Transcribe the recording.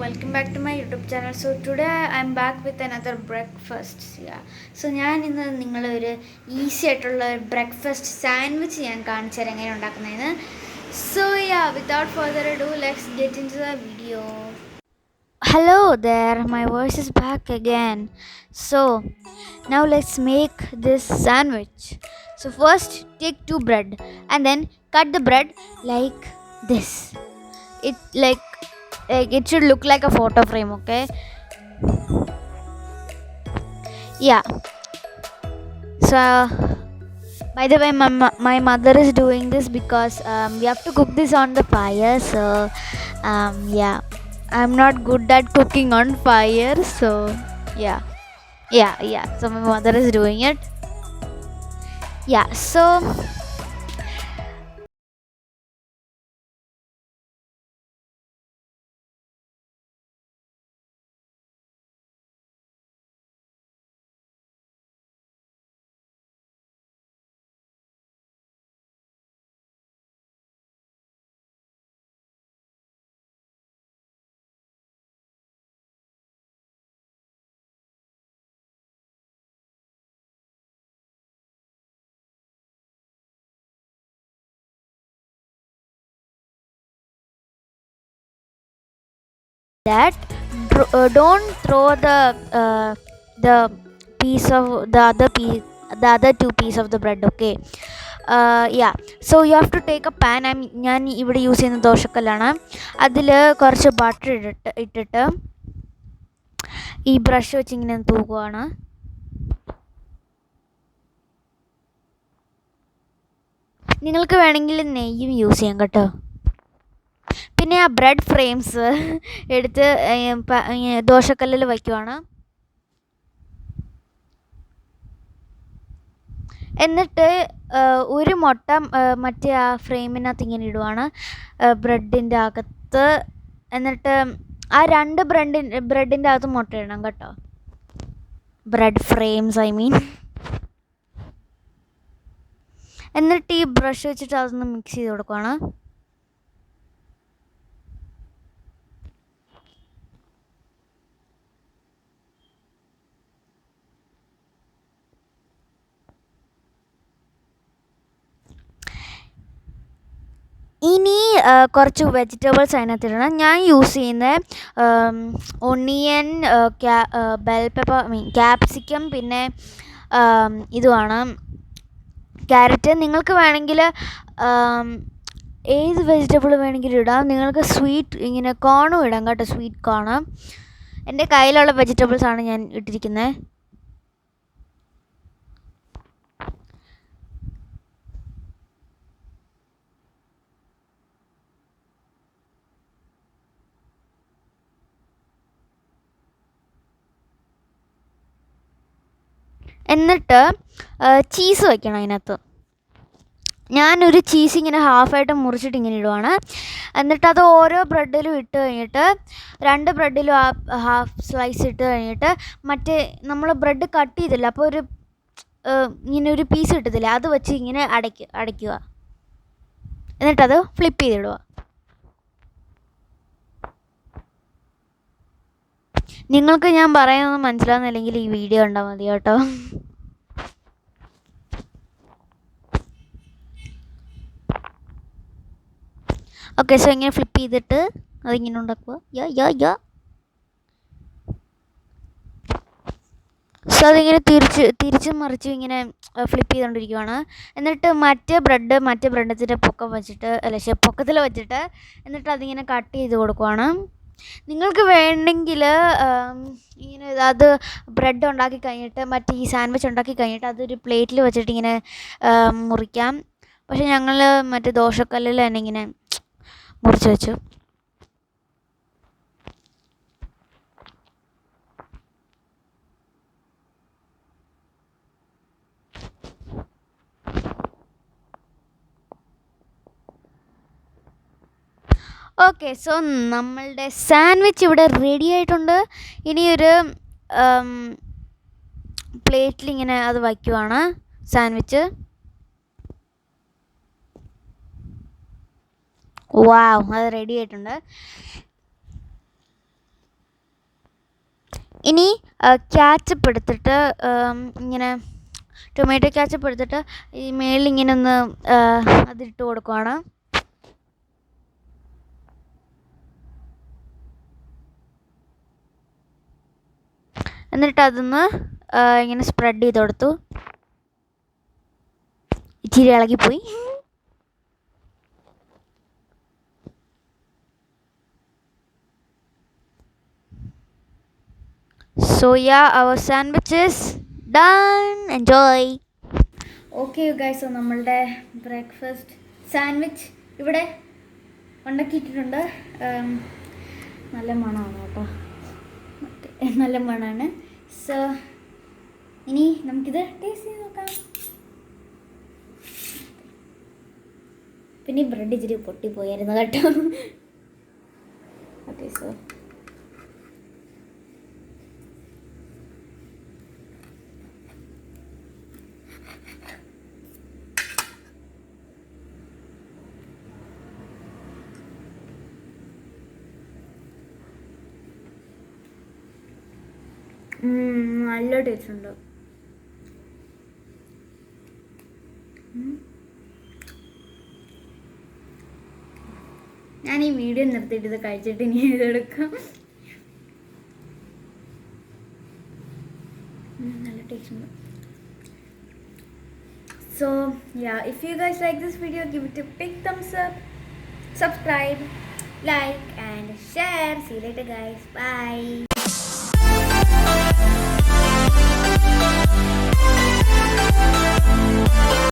welcome back to my YouTube channel. So today I'm back with another breakfast. Yeah. So ഞാൻ ഇന്ന് നിങ്ങളൊരു easy ആയിട്ടുള്ള breakfast sandwich ഞാൻ കാണിച്ചു തരാം എങ്ങനെ ഉണ്ടാക്കുന്നതെന്ന്. So yeah, without further ado, let's get into the video. Hello there, my voice is back again. So now let's make this sandwich. So first take two bread and then cut the bread like this. It like it should look like a photo frame, okay? Yeah. So by the way, my mother is doing this because we have to cook this on the fire. So yeah, I'm not good at cooking on fire. So yeah. So my mother is doing it. Yeah. So that don't throw the piece of the other two piece of the bread, okay? Yeah, so you have to take a pan. ഞാൻ ഇവിടെ use ചെയ്യുന്ന ദോശക്കല്ലാണ്. അതിൽ കുറച്ച് butter ഇട്ടിട്ട് ഈ brush വെച്ച് ഇങ്ങനെ തൂക്കുകയാണ്. നിങ്ങൾക്ക് വേണമെങ്കിൽ നെയ്യും യൂസ് ചെയ്യാം കേട്ടോ. പിന്നെ ആ ബ്രെഡ് ഫ്രെയിംസ് എടുത്ത് ദോശക്കല്ലിൽ വയ്ക്കുവാണ്. എന്നിട്ട് ഒരു മുട്ട മറ്റേ ആ ഫ്രെയിമിനകത്ത് ഇങ്ങനെ ഇടുവാണ്, ബ്രെഡിൻ്റെ അകത്ത്. എന്നിട്ട് ആ രണ്ട് ബ്രെഡിൻ്റെ അകത്ത് മുട്ട ഇടണം കേട്ടോ. Bread frames I mean. എന്നിട്ട് ഈ ബ്രഷ് വെച്ചിട്ട് അതൊന്ന് മിക്സ് ചെയ്ത് കൊടുക്കുവാണ്. ഇനി കുറച്ച് വെജിറ്റബിൾസ് അതിനകത്ത് ഇടണം. ഞാൻ യൂസ് ചെയ്യുന്ന ഒണിയൻ, ബെൽ പെപ്പർ ക്യാപ്സിക്കം, പിന്നെ ഇതുമാണ് ക്യാരറ്റ്. നിങ്ങൾക്ക് വേണമെങ്കിൽ ഏത് വെജിറ്റബിൾ വേണമെങ്കിലും ഇടാം. നിങ്ങൾക്ക് സ്വീറ്റ് ഇങ്ങനെ കോണും ഇടാം കേട്ടോ, സ്വീറ്റ് കോണ്. എൻ്റെ കയ്യിലുള്ള വെജിറ്റബിൾസാണ് ഞാൻ ഇട്ടിരിക്കുന്നത്. എന്നിട്ട് ചീസ് വയ്ക്കണം അതിനകത്ത്. ഞാനൊരു ചീസ് ഇങ്ങനെ ഹാഫായിട്ട് മുറിച്ചിട്ട് ഇങ്ങനെ ഇടുവാണ്. എന്നിട്ട് അത് ഓരോ ബ്രെഡിലും ഇട്ട് കഴിഞ്ഞിട്ട്, രണ്ട് ബ്രെഡിലും ഹാഫ് സ്ലൈസ് ഇട്ട് കഴിഞ്ഞിട്ട്, മറ്റേ നമ്മൾ ബ്രെഡ് കട്ട് ചെയ്തില്ല, അപ്പോൾ ഒരു ഇങ്ങനെ ഒരു പീസ് കിട്ടത്തില്ല, അത് വെച്ച് ഇങ്ങനെ അടയ്ക്കുക. എന്നിട്ടത് ഫ്ലിപ്പ് ചെയ്തിടുക. നിങ്ങൾക്ക് ഞാൻ പറയുന്നത് മനസ്സിലാവുന്നില്ലെങ്കിൽ ഈ വീഡിയോ കണ്ടാൽ മതി കേട്ടോ. ഓക്കെ, സോ ഇങ്ങനെ ഫ്ലിപ്പ് ചെയ്തിട്ട് അതിങ്ങനെ ഉണ്ടാക്കുക. സോ അതിങ്ങനെ തിരിച്ചും മറിച്ചും ഇങ്ങനെ ഫ്ലിപ്പ് ചെയ്തുകൊണ്ടിരിക്കുകയാണ്. എന്നിട്ട് മറ്റേ ബ്രെഡത്തിൻ്റെ പൊക്കത്തിൽ വെച്ചിട്ട് എന്നിട്ട് അതിങ്ങനെ കട്ട് ചെയ്ത് കൊടുക്കുവാണ്. നിങ്ങൾക്ക് വേണമെങ്കിൽ ഇങ്ങനെ അത് ബ്രെഡ് ഉണ്ടാക്കി കഴിഞ്ഞിട്ട്, മറ്റേ ഈ സാൻഡ്വിച്ച് ഉണ്ടാക്കി കഴിഞ്ഞിട്ട് അതൊരു പ്ലേറ്റിൽ വെച്ചിട്ട് ഇങ്ങനെ മുറിക്കാം. പക്ഷെ ഞങ്ങൾ മറ്റേ ദോശക്കല്ലിൽ തന്നെ ഇങ്ങനെ മുറിച്ച് വെച്ചു. ഓക്കെ, സോ നമ്മളുടെ സാൻഡ്വിച്ച് ഇവിടെ റെഡി ആയിട്ടുണ്ട്. ഇനിയൊരു പ്ലേറ്റിൽ ഇങ്ങനെ അത് വയ്ക്കുവാണ് സാൻഡ്വിച്ച്. വാവ്, അത് റെഡി ആയിട്ടുണ്ട്. ഇനി ക്യാച്ചപ്പ് എടുത്തിട്ട് ഇങ്ങനെ ടൊമാറ്റോ ക്യാച്ചപ്പ് എടുത്തിട്ട് ഈ മേളിൽ ഇങ്ങനെ ഒന്ന് അതിട്ട് കൊടുക്കുവാണ്. എന്നിട്ട് അതൊന്ന് ഇങ്ങനെ സ്പ്രെഡ് ചെയ്ത് കൊടുത്തു. ഇച്ചിരി ഇളകിപ്പോയി. So yeah, our sandwich is done. Enjoy. Okay you guys, so നമ്മളുടെ ബ്രേക്ക്ഫാസ്റ്റ് സാൻഡ്വിച്ച് ഇവിടെ ഉണ്ടാക്കിയിട്ടുണ്ട്. നല്ല മണമാണ് കേട്ടോ, നല്ല മണമാണ്. സോ ഇനി നമുക്കിത് ടേസ്റ്റ് ചെയ്ത് നോക്കാം. പിന്നെ ബ്രെഡ് ഇച്ചിരി പൊട്ടിപ്പോയായിരുന്നു കേട്ടോ. ഓക്കെ, സോ നല്ല ടേസ്റ്റ് ഉണ്ട്. ഞാൻ ഈ വീഡിയോ നിർത്തിയിട്ട് ഇത് കഴിച്ചിട്ട് ഇനി ഇതെടുക്കാം. നല്ല ടേസ്റ്റ് ഉണ്ട്. So yeah, if you guys like this video, give it a big thumbs up, subscribe, like and share. See you later guys, bye.